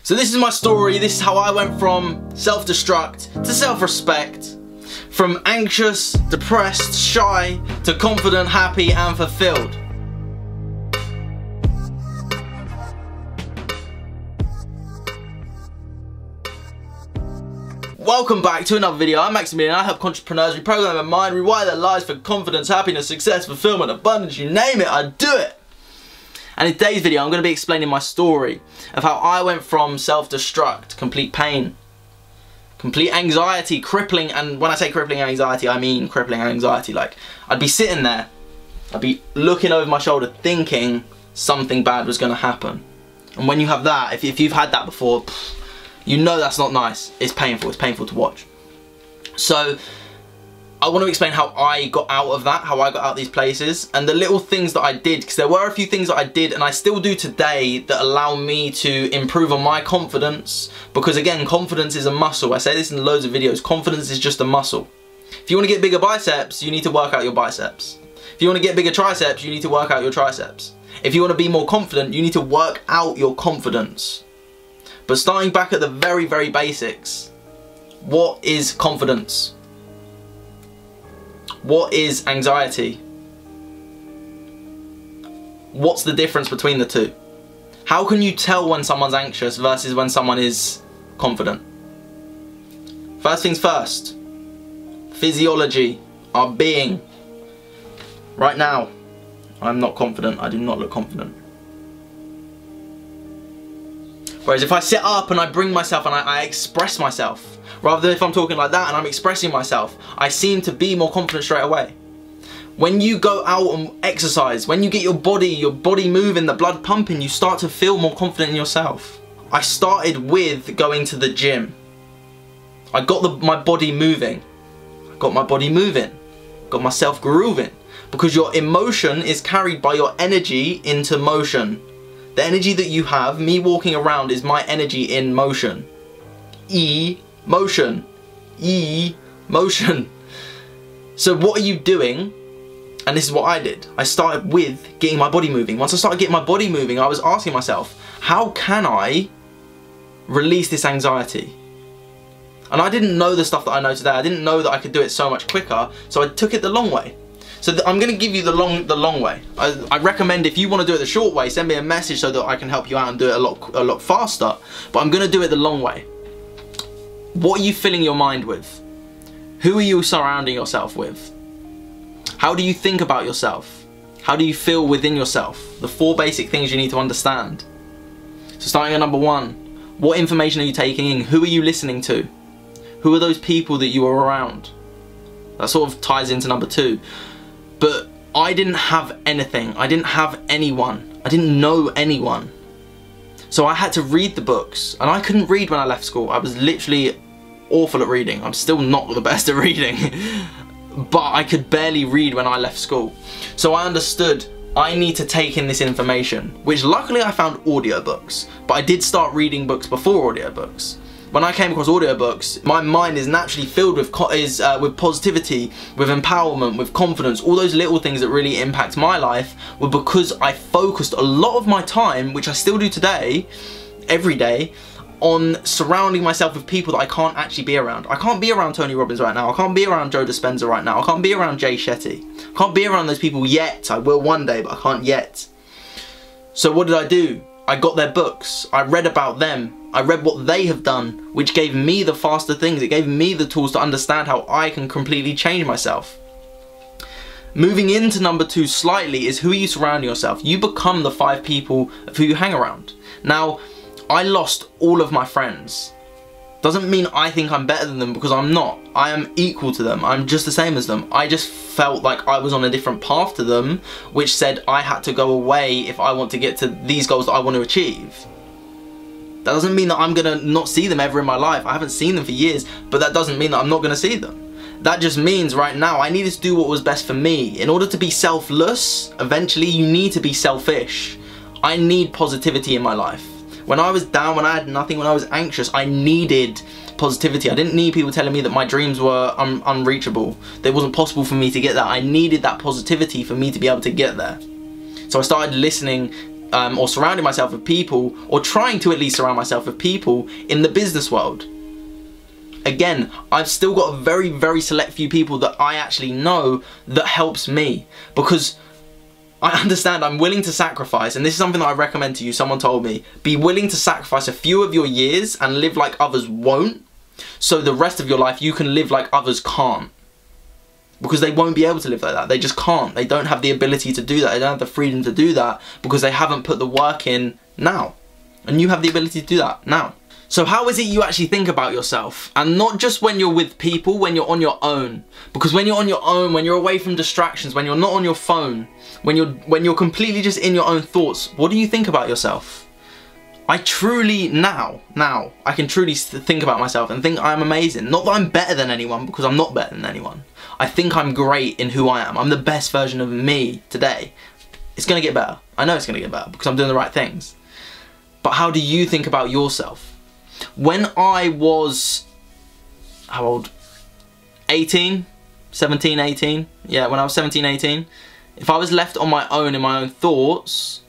So this is my story. This is how I went from self-destruct to self-respect. From anxious, depressed, shy, to confident, happy and fulfilled. Welcome back to another video. I'm Maximilian. I help entrepreneurs reprogram their mind, rewire their lives for confidence, happiness, success, fulfillment, abundance, you name it, I do it. And in today's video, I'm going to be explaining my story of how I went from self-destruct, complete pain, complete anxiety, crippling, and when I say crippling anxiety, I mean crippling anxiety. Like, I'd be sitting there, I'd be looking over my shoulder thinking something bad was going to happen. And when you have that, if you've had that before, you know that's not nice. It's painful to watch. So I want to explain how I got out of that, how I got out of these places, and the little things that I did, because there were a few things that I did and I still do today that allow me to improve on my confidence, because again, confidence is a muscle. I say this in loads of videos, confidence is just a muscle. If you want to get bigger biceps, you need to work out your biceps. If you want to get bigger triceps, you need to work out your triceps. If you want to be more confident, you need to work out your confidence. But starting back at the very, very basics, what is confidence? What is anxiety? What's the difference between the two? How can you tell when someone's anxious versus when someone is confident? First things first, physiology, our being. Right now, I'm not confident. I do not look confident. Whereas if I sit up and I bring myself and I express myself, rather than if I'm talking like that and I'm expressing myself, I seem to be more confident straight away. When you go out and exercise, when you get your body moving, the blood pumping, you start to feel more confident in yourself. I started with going to the gym. I got my body moving. I got my body moving. Got myself grooving. Because your emotion is carried by your energy into motion. The energy that you have, me walking around, is my energy in motion. Motion. Motion. So what are you doing? And this is what I did. I started with getting my body moving. Once I started getting my body moving, I was asking myself, how can I release this anxiety? And I didn't know the stuff that I know today. I didn't know that I could do it so much quicker, so I took it the long way. So I'm going to give you the long way. I recommend if you want to do it the short way, send me a message so that I can help you out and do it a lot faster. But I'm going to do it the long way. What are you filling your mind with? Who are you surrounding yourself with? How do you think about yourself? How do you feel within yourself? The 4 basic things you need to understand. So starting at number 1, what information are you taking in? Who are you listening to? Who are those people that you are around? That sort of ties into number 2. But I didn't have anything. I didn't have anyone. I didn't know anyone. So I had to read the books. And I couldn't read when I left school. I was literally awful at reading. I'm still not the best at reading. But I could barely read when I left school. So I understood I need to take in this information. Which luckily I found audiobooks. But I did start reading books before audiobooks. When I came across audiobooks, my mind is naturally filled with positivity, with empowerment, with confidence. All those little things that really impact my life were because I focused a lot of my time, which I still do today, every day, on surrounding myself with people that I can't actually be around. I can't be around Tony Robbins right now. I can't be around Joe Dispenza right now. I can't be around Jay Shetty. I can't be around those people yet. I will one day, but I can't yet. So what did I do? I got their books. I read about them. I read what they have done, which gave me the faster things. It gave me the tools to understand how I can completely change myself. Moving into number 2 slightly is who you surround yourself. You become the 5 people of who you hang around. Now, I lost all of my friends. Doesn't mean I think I'm better than them, because I'm not. I am equal to them. I'm just the same as them. I just felt like I was on a different path to them, which said I had to go away if I want to get to these goals that I want to achieve. That doesn't mean that I'm gonna not see them ever in my life. I haven't seen them for years, but that doesn't mean that I'm not gonna see them. That just means right now I needed to do what was best for me. In order to be selfless, eventually you need to be selfish. I need positivity in my life. When I was down, when I had nothing, when I was anxious, I needed positivity. I didn't need people telling me that my dreams were unreachable. That it wasn't possible for me to get there. I needed that positivity for me to be able to get there. So I started listening or surrounding myself with people, or trying to at least surround myself with people in the business world. Again, I've still got a very, very select few people that I actually know that helps me, because I understand I'm willing to sacrifice, and this is something that I recommend to you. Someone told me, be willing to sacrifice a few of your years and live like others won't, so the rest of your life you can live like others can't. Because they won't be able to live like that. They just can't. They don't have the ability to do that. They don't have the freedom to do that because they haven't put the work in now. And you have the ability to do that now. So how is it you actually think about yourself? And not just when you're with people, when you're on your own. Because when you're on your own, when you're away from distractions, when you're not on your phone, when you're completely just in your own thoughts, what do you think about yourself? I truly, now, I can truly think about myself and think I'm amazing. Not that I'm better than anyone, because I'm not better than anyone. I think I'm great in who I am. I'm the best version of me today. It's gonna get better. I know it's gonna get better because I'm doing the right things. But how do you think about yourself? When I was, how old? 18? 17, 18? Yeah, when I was 17, 18. If I was left on my own in my own thoughts,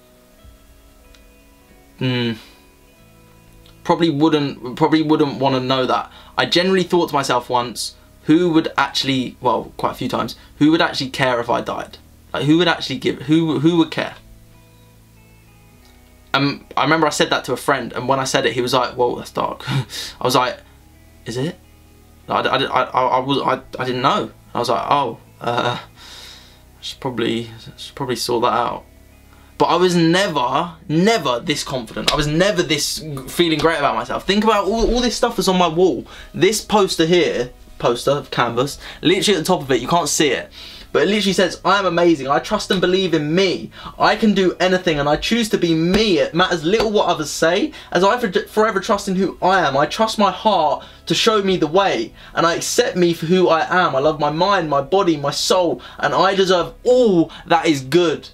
probably wouldn't want to know that. I generally thought to myself once, who would actually, well, quite a few times, who would actually care if I died? Like, who would actually give, who would care? I remember I said that to a friend, and when I said it, he was like, whoa, that's dark. I was like, is it? I didn't know. I was like, oh, I should probably sort that out. But I was never this confident. I was never this feeling great about myself. Think about all this stuff that's on my wall. This poster here, poster of canvas, literally at the top of it, you can't see it, but it literally says, I am amazing, I trust and believe in me, I can do anything and I choose to be me. It matters little what others say, as I forever trust in who I am. I trust my heart to show me the way, and I accept me for who I am. I love my mind, my body, my soul, and I deserve all that is good.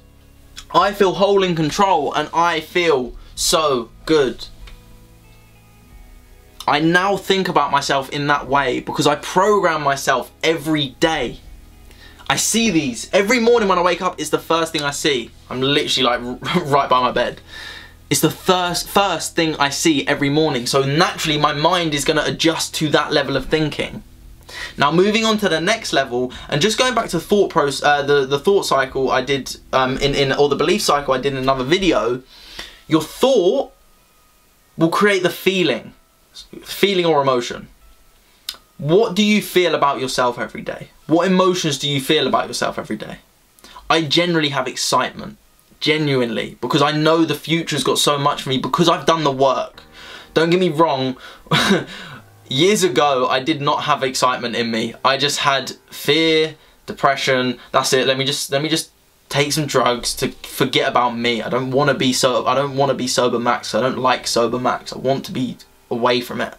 I feel whole in control, and I feel so good. I now think about myself in that way because I program myself every day. I see these. Every morning when I wake up, it's the first thing I see. I'm literally like right by my bed. It's the first thing I see every morning. So naturally my mind is going to adjust to that level of thinking. Now moving on to the next level, and just going back to the thought cycle I did or the belief cycle I did in another video, your thought will create the feeling or emotion. What do you feel about yourself every day? What emotions do you feel about yourself every day? I generally have excitement, genuinely, because I know the future's got so much for me because I've done the work. Don't get me wrong, years ago I did not have excitement in me. I just had fear, depression, that's it. Let me just take some drugs to forget about me. I don't want to be sober max. I don't like sober max. I want to be away from it.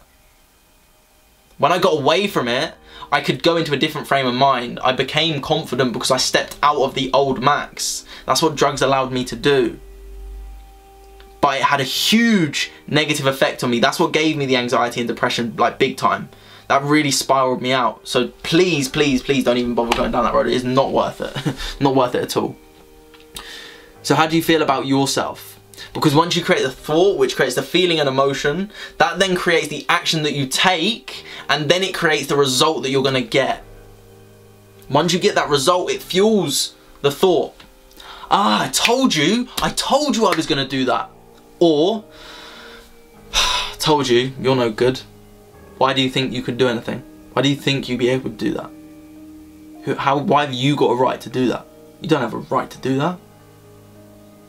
When I got away from it, I could go into a different frame of mind. I became confident because I stepped out of the old Max. That's what drugs allowed me to do. But it had a huge negative effect on me. That's what gave me the anxiety and depression, like big time. That really spiraled me out. So please, please, please don't even bother going down that road. It is not worth it. Not worth it at all. So how do you feel about yourself? Because once you create the thought, which creates the feeling and emotion, that then creates the action that you take, and then it creates the result that you're going to get. Once you get that result, it fuels the thought. Ah, I told you I was going to do that. Or, told you, you're no good. Why do you think you could do anything? Why do you think you'd be able to do that? Why have you got a right to do that? You don't have a right to do that.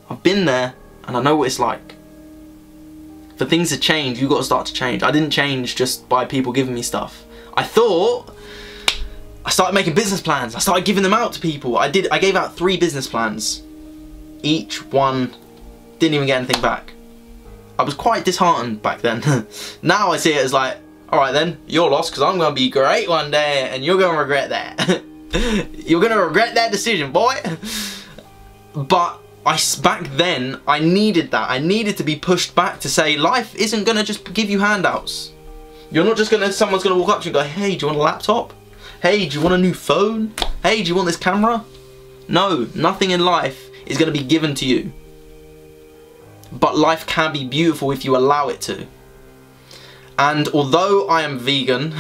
I've been there. And I know what it's like. For things to change, you've got to start to change. I didn't change just by people giving me stuff. I started making business plans. I started giving them out to people. I gave out 3 business plans. Each one didn't even get anything back. I was quite disheartened back then. Now I see it as like, alright then, you're lost because I'm going to be great one day and you're going to regret that. You're going to regret that decision, boy. But back then, I needed that. I needed to be pushed back to say, life isn't going to just give you handouts. You're not just going to, someone's going to walk up to you and go, hey, do you want a laptop? Hey, do you want a new phone? Hey, do you want this camera? No, nothing in life is going to be given to you. but life can be beautiful if you allow it to. And although I am vegan,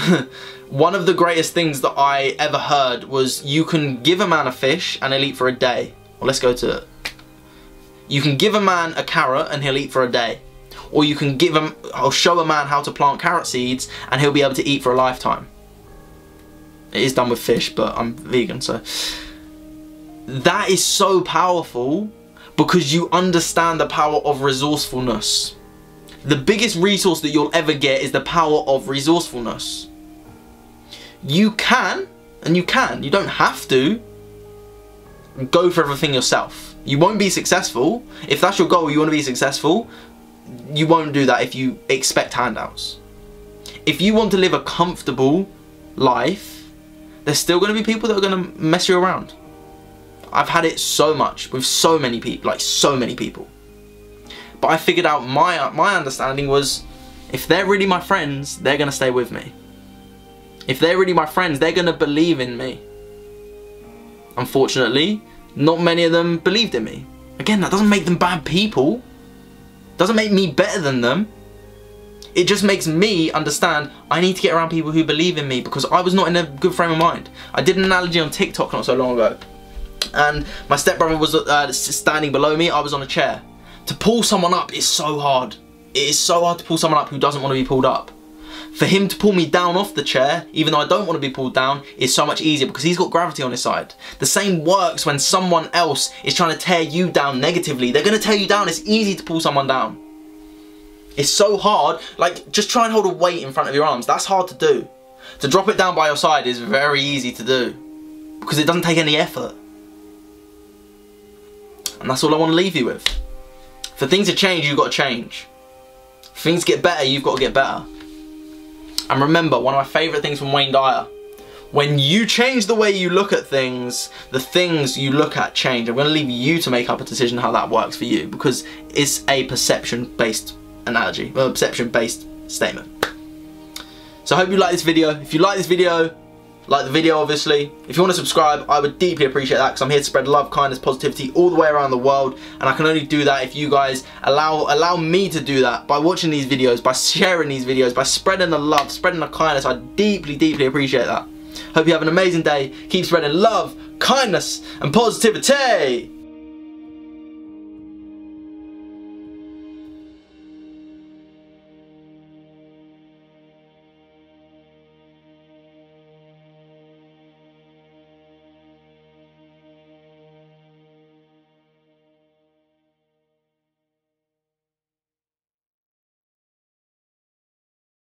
one of the greatest things that I ever heard was you can give a man a fish and he'll eat for a day. Well, let's go to it. You can give a man a carrot and he'll eat for a day. Or you can give him, or show a man how to plant carrot seeds and he'll be able to eat for a lifetime. It is done with fish, but I'm vegan, so. That is so powerful because you understand the power of resourcefulness. The biggest resource that you'll ever get is the power of resourcefulness. You can, and you don't have to, go for everything yourself. You won't be successful. If that's your goal, you want to be successful, you won't do that if you expect handouts. If you want to live a comfortable life, there's still going to be people that are going to mess you around. I've had it so much with so many people, like so many people. But I figured out my understanding was, if they're really my friends, they're going to stay with me. If they're really my friends, they're going to believe in me. Unfortunately, not many of them believed in me. Again, that doesn't make them bad people. Doesn't make me better than them. It just makes me understand I need to get around people who believe in me, because I was not in a good frame of mind. I did an analogy on TikTok not so long ago. And my stepbrother was standing below me, I was on a chair. To pull someone up is so hard. It is so hard to pull someone up who doesn't want to be pulled up. For him to pull me down off the chair, even though I don't want to be pulled down, is so much easier because he's got gravity on his side. The same works when someone else is trying to tear you down negatively. They're going to tear you down. It's easy to pull someone down. It's so hard. Like, just try and hold a weight in front of your arms. That's hard to do. To drop it down by your side is very easy to do because it doesn't take any effort. And that's all I want to leave you with. For things to change, you've got to change. For things to get better, you've got to get better. And remember, one of my favourite things from Wayne Dyer, when you change the way you look at things, the things you look at change. I'm going to leave you to make up a decision how that works for you, because it's a perception-based analogy, well, a perception-based statement. So I hope you like this video. If you like this video, like the video obviously. If you want to subscribe, I would deeply appreciate that, because I'm here to spread love, kindness, positivity all the way around the world, and I can only do that if you guys allow me to do that by watching these videos, by sharing these videos, by spreading the love, spreading the kindness. I deeply, deeply appreciate that. Hope you have an amazing day. Keep spreading love, kindness, and positivity.